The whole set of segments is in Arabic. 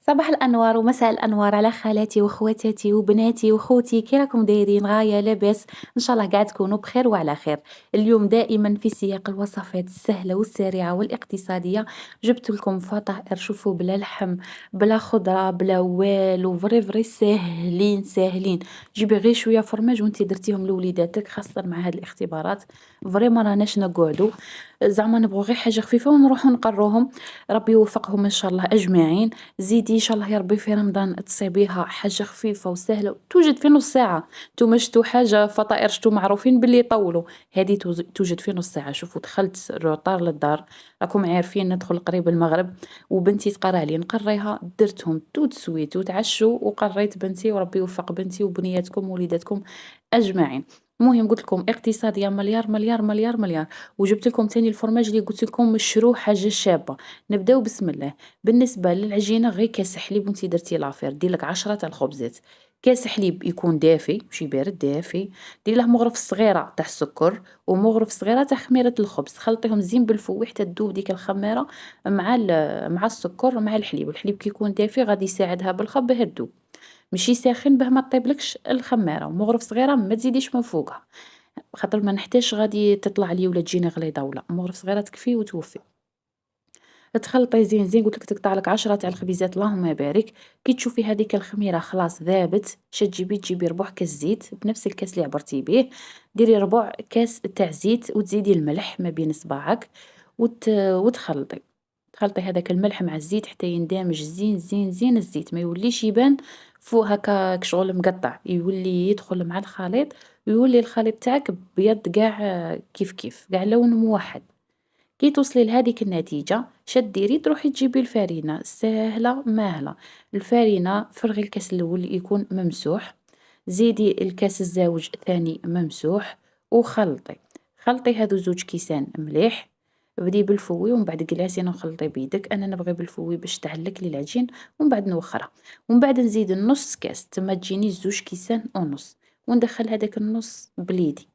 صباح الأنوار ومساء الأنوار على خالاتي وخواتاتي وبناتي وخوتي، كي راكم دايرين؟ غاية لاباس؟ إن شاء الله قاع تكونوا بخير وعلى خير. اليوم دائما في سياق الوصفات السهلة والسريعة والاقتصادية. جبت لكم فطائر، شوفوا، بلا لحم، بلا خضرة، بلا والو، فري فري ساهلين ساهلين. جيبي غير شوية فرماج وانتي درتيهم لوليداتك، خاصة مع هاد الاختبارات. فري ما راناش نقعدوا، زعما نبغوا غير حاجة خفيفة ونروحوا نقروهم. ربي يوفقهم إن شاء الله أجمعين. زيدي إن شاء الله يا ربي في رمضان تصيبيها حاجة خفيفة وسهلة، توجد في نص ساعة. نتوما شتو حاجة فطائر شتو معروفين باللي يطولوا، هذه توجد في نص ساعة. شوفوا، دخلت الروطار للدار، راكم عارفين ندخل قريب المغرب، وبنتي تقرا لي نقريها، درتهم توت سويت وتعشوا وقريت بنتي، وربي يوفق بنتي وبنياتكم ووليداتكم أجمعين. المهم قلت لكم اقتصادية مليار مليار مليار مليار. وجبت لكم تاني الفرماج اللي قلت لكم مشروع حاجة شابة. نبداو بسم الله. بالنسبة للعجينة، غير كاس حليب وانتي درتي لافير، دير لك 10 تاع الخبزات. كاس حليب يكون دافي ماشي بارد، دافي. دير له مغرف صغيرة تاع السكر ومغرف صغيرة تاع خميرة الخبز، خلطيهم زين بالفوي حتى تذوب ديك الخميرة مع السكر ومع الحليب. الحليب كي يكون دافي غادي يساعدها بالخب باه تذوب، ماشي ساخن باه ما طيبلكش الخميرة. ومغرف صغيرة ما تزيديش من فوقها، خاطر ما نحتاجش غادي تطلع لي ولا تجيني غليظة، ولا مغرف صغيرة تكفي وتوفي. تخلطي زين زين، قلت لك تقطع لك 10 تاع الخبيزات اللهم بارك. كي تشوفي هذيك الخميره خلاص ذابت، تجيبي ربع كاس زيت بنفس الكاس اللي عبرتي به، ديري ربع كاس تاع زيت وتزيدي الملح ما بين صباعك وتخلطي. تخلطي هذاك الملح مع الزيت حتى يندمج زين زين زين. الزيت ما يوليش يبان فوق هكا كشغل مقطع، يولي يدخل مع الخليط، ويولي الخليط تاعك بيض قاع كيف كيف، قاع لون موحد. كي توصلي لهاديك النتيجة شديري تروحي تجيبي الفرينة، ساهلة ماهلة. الفرينة فرغي الكاس الأول يكون ممسوح، زيدي الكاس الزاوج الثاني ممسوح، وخلطي. خلطي هادو زوج كيسان مليح. بدي بالفوي ومن بعد قلاسي نخلطي بيدك، انا نبغي بالفوي باش تعلك لي العجين، ومن بعد نوخرها. ومن بعد نزيد نص كاس تما تجيني زوج كيسان ونص، وندخل هذاك النص بليدي،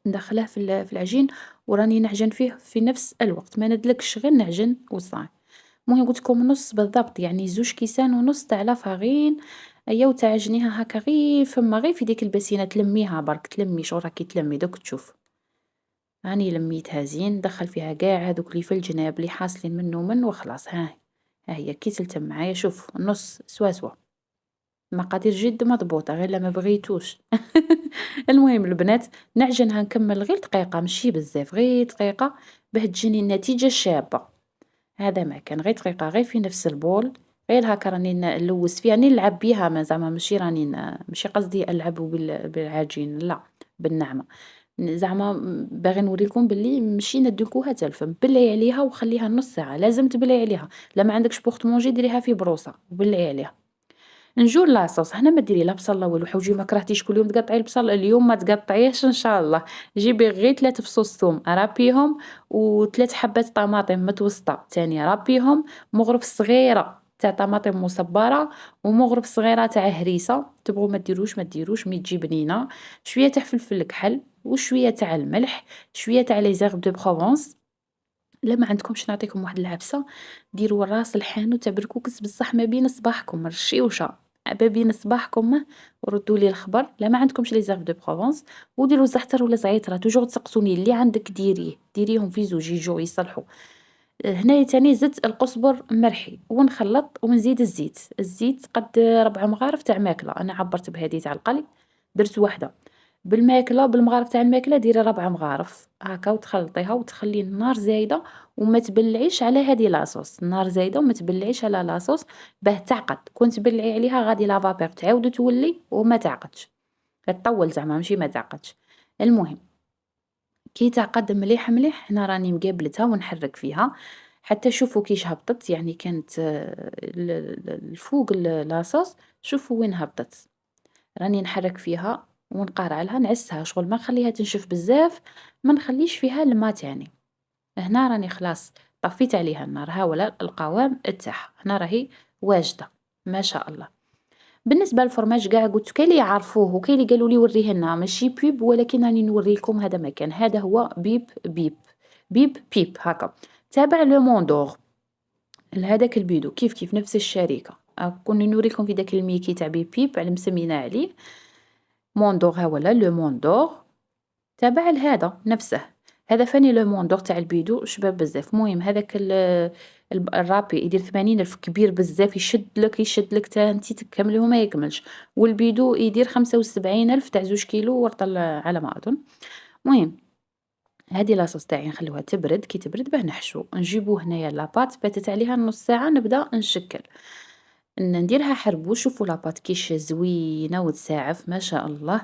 ندخله في العجين، وراني نعجن فيه في نفس الوقت، ما ندلكش غير نعجن وصاي. المهم قلت لكم نص بالضبط، يعني زوج كيسان ونص تاع لافارين. ايا وتعجنيها هكا غير فما غير في ديك البسينه، تلميها برك، تلمي شو راكي تلمي دوك تشوف. راني لميتها زين، دخل فيها قاع هذوك اللي في الجناب اللي حاصلين منه من وخلاص. ها هي كي تلتم معايا، شوف النص سوا سوا، مقادير جد مضبوطة غير لا ما بغيتوش. المهم البنات، نعجنها نكمل غير دقيقة ماشي بزاف، غير دقيقة باه تجيني النتيجة شابة. هذا ما كان، غير دقيقة غير في نفس البول، غير هكا راني نلوث فيها، راني نلعب بيها، ما زعما ماشي راني ماشي قصدي ألعب بالعجين، لا، بالنعمة. زعما باغي نوريكم باللي ماشي ندلكوها تا الفم، بلعي عليها وخليها نص ساعة، لازم تبلعي عليها. لا ما عندكش بوخت مونجي ديريها في بروسة وبلعي عليها. نجو لاصوص، هنا ما ديري لا بصل لا والو، حوجي ما كرهتيش كل يوم تقطعي البصل، اليوم ما تقطعيهش ان شاء الله. جيبي غير 3 فصوص ثوم رابيهم، و3 حبات طماطم متوسطه تاني رابيهم، مغرف صغيره تاع طماطم مصبره، ومغرف صغيره تاع هريسه، تبغوا ما ديروش ما ديروش، مي تجي بنينه. شويه تاع فلفل كحل وشويه تاع الملح، شويه تاع لي زيرب دو بروفونس. لا ما عندكمش نعطيكم واحد العبسه، ديروا راس الحانوت تاع بركوكس بصح ما بين صباحكم رشيوشه، ما بين صباحكم، وردوا لي الخبر. لا ما عندكمش لي زيرف دو بروفونس، وديروا زعتر ولا زعيتره، توجور تسقسوني اللي عندك ديريهم في زوج يجوا يصلحوا. هنايا تاني زدت القزبر مرحي ونخلط، ونزيد الزيت قد 4 مغارف تاع ماكله، انا عبرت بهذه تاع القلي درت واحده. بالماكله بالمغارف تاع الماكله ديري 4 مغارف هكا، وتخلطيها وتخلي النار زايده، وما تبلعيش على هذه لاصوص، النار زايده وما تبلعيش على لاصوص باه تعقد. كنت تبلعي عليها غادي لافابير تعاود تولي وما تعقدش، تطول زعما ماشي ما تعقدش. المهم كي تعقد مليح مليح، هنا راني مقابلتها ونحرك فيها حتى شوفوا كيش هبطت، يعني كانت الفوق لاصوص، شوفوا وين هبطت. راني نحرك فيها ونقارع لها، نعسها شغل ما نخليها تنشف بزاف، ما نخليش فيها الماء تاني. هنا راني خلاص طفيت عليها النار، ها ولا القوام تاعها هنا راهي واجده ما شاء الله. بالنسبه للفرماج كاع قلت كاين اللي يعرفوه وكاين اللي قالوا لي وريه لنا، ماشي بيب، ولكن راني نوريكم هذا مكان، هذا هو بيب بيب بيب بيب هكا، تابع لو موندور. لهداك البيدو كيف نفس الشركة، كوني نوريكم في داك الميكي تاع بيب على مسمينا عليه موندور، ها هو لا لو موندور تابع لهذا نفسه. هذا فاني لو موندور تاع البيدو شباب بزاف. المهم هذاك الرابي يدير 80,000 كبير بزاف، يشدلك تا انتي تكمليه وما يكملش. والبيدو يدير 75,000 تاع 2 كيلو ورطة على ما أظن. المهم هادي لاصوص تاعي نخلوها تبرد، كي تبرد باه نحشو، نجيبو هنايا لاباط باتت عليها نص ساعة نبدا نشكل. نديرها حربوش، شوفوا لاباط كيش زوينة وتساعف ما شاء الله.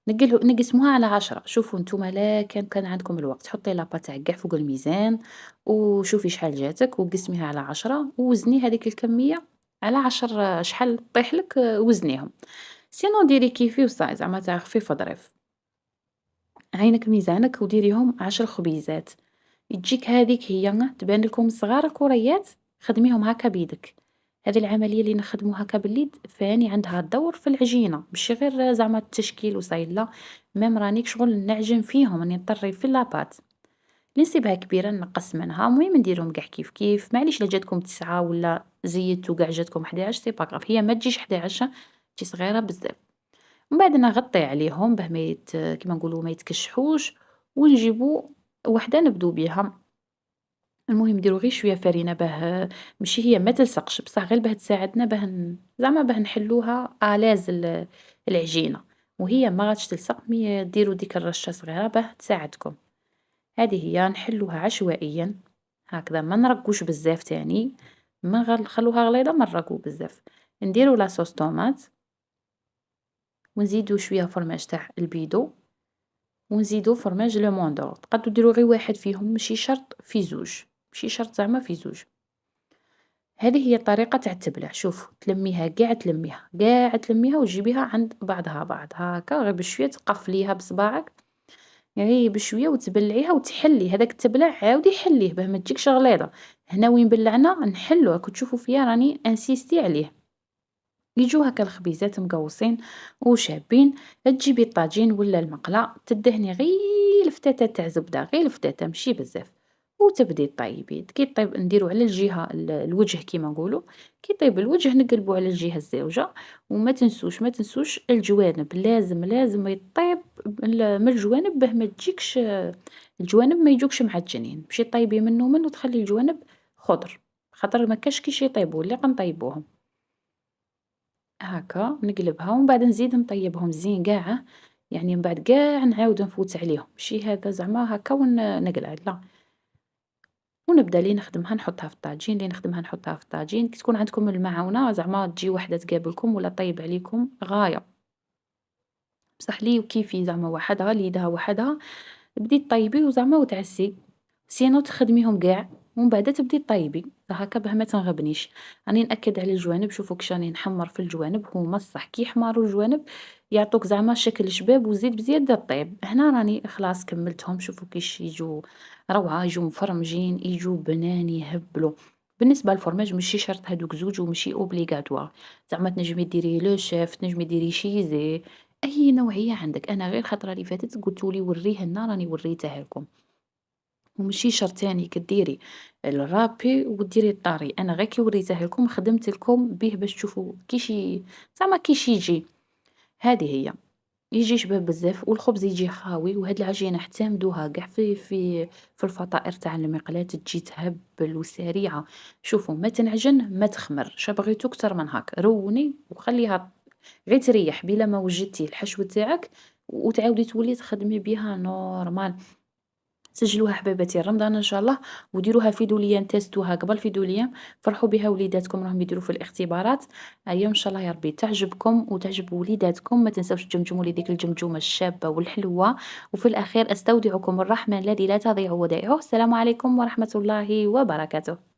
نقسموها على 10. شوفوا نتوما لا كان عندكم الوقت حطي لاباط تاعك قاع فوق الميزان وشوفي شحال جاتك وقسميها على 10 ووزني هذيك الكمية على 10 شحال طيح لك وزنيهم. سينو ديري كيفي وصاي زعما تاع خفيف ظريف. عينك ميزانك وديريهم 10 خبيزات. تجيك هذيك هي تبان لكم صغار كوريات، خدميهم هكا بيدك. هذه العملية اللي نخدمو هكا باليد فاني عندها دور في العجينة، ماشي غير زعما التشكيل وصايل لا، ميم رانيك شغل نعجن فيهم، راني نطري في لاباط. اللي نسيبها كبيرة نقص منها، المهم نديرهم قاع كيف معليش لا جاتكم 9 ولا زيدتو قاع جاتكم 11 سي با غاف، هي ما تجيش 11 تجي صغيرة بزاف. من بعد نغطي عليهم باه كيما نقولوا ما يتكشحوش، ونجيبو وحدة نبدو بيها. المهم نديرو غير شوية فرينة باه ماشي هي ما تلصقش بصح غير باه تساعدنا باه زعما باه نحلوها آلاز العجينة، وهي ما غاتش تلصق مي ديرو ديك الرشة صغيرة باه تساعدكم. هذه هي نحلوها عشوائيا هكذا، ما نرقوش بزاف تاني، ما نخلوها غليظة ما نرقو بزاف. نديرو لاصوص طوماط ونزيدو شوية فرماج تاع البيدو ونزيدو فرماج لو موندور، تقدروا ديروا غير واحد فيهم ماشي شرط في زوج، ماشي شرط زعما في زوج. هذه هي الطريقة تاع التبلة. شوف تلميها قاع تلميها وتجيبيها عند بعضها بعض هاكا غير بشوية تقفليها بصباعك غير بشوية وتبلعيها وتحلي هذاك التبلع عاودي حليه باه ما تجيكش غليظة. هنا وين بلعنا نحلو راكو تشوفوا فيا راني انسيستي عليه. يجو هكا الخبيزات مقوصين وشابين، تجيبي الطاجين ولا المقلة تدهني غير الفتاتة تاع زبدة، غير الفتاتة ماشي بزاف، وتبدي طيبي. كي طيب نديرو على الجهة الوجه كيما نقولوا، كي طيب الوجه نقلبو على الجهة الزاوجة. وما تنسوش الجوانب لازم يطيب من الجوانب باه ما تجيكش الجوانب ما يجوكش معجنين، ماشي طيبي من وتخلي الجوانب خضر، خاطر ما كاش كيش يطيبوا اللي قنطيبوهم. هاكا نقلبها ومن بعد نزيد نطيبهم زين قاع، يعني من بعد قاع نعاود نفوت عليهم، ماشي هذا زعما هاكا نقلع لا. ونبدا لي نخدمها نحطها في الطاجين، كي تكون عندكم المعاونة زعما تجي وحدة تقابلكم ولا طيب عليكم غاية. بصح لي وكيفي زعما وحدها ليدها وحدها تبدي طيبي وزعما وتعسي، سينو تخدميهم قاع ومن بعد تبدي طيبي هكا باه ما تنغبنيش. راني نأكد على الجوانب، شوفوا كيش راني نحمر في الجوانب، هما الصح كي يحمروا الجوانب يعطوك زعما شكل شباب وزيد بزيادة الطيب. هنا راني خلاص كملتهم، شوفوا كيش يجوا روعة، يجوا مفرمجين، يجوا بنان يهبلوا. بالنسبة للفرماج ماشي شرط هادوك زوج وماشي اوبليغاتوار، زعما تنجمي ديري لو شيف، تنجمي ديري شيزي، أي نوعية عندك. أنا غير الخطرة اللي فاتت قلتولي وريه لنا راني وريتها لكم، وماشي شرط تاني كديري الرابي وديري الطاري. أنا غير كي وريته لكم خدمت لكم به باش تشوفوا زعما كيش يجي. هذه هي يجي شباب بزاف والخبز يجي خاوي، وهاد العجينة اعتمدوها قاع في الفطائر تاع المقلاة تجي تهبل وسريعة. شوفوا ما تنعجن ما تخمر، شبغيتو كتر من هاك روني وخليها غير تريح بلا ما وجدتي الحشو تاعك وتعاودي تولي تخدمي بها نورمال. سجلوها حبيباتي رمضان ان شاء الله، وديروها في دوليا تيستوها قبل في دوليا، فرحوا بها وليداتكم راهم يديروا في الاختبارات. ايوا ان شاء الله يا ربي تعجبكم وتعجب وليداتكم. ما تنساوش تجمجموا لي ديك الجمجومه الشابه والحلوه. وفي الاخير استودعكم الرحمن الذي لا تضيع ودائعه. السلام عليكم ورحمه الله وبركاته.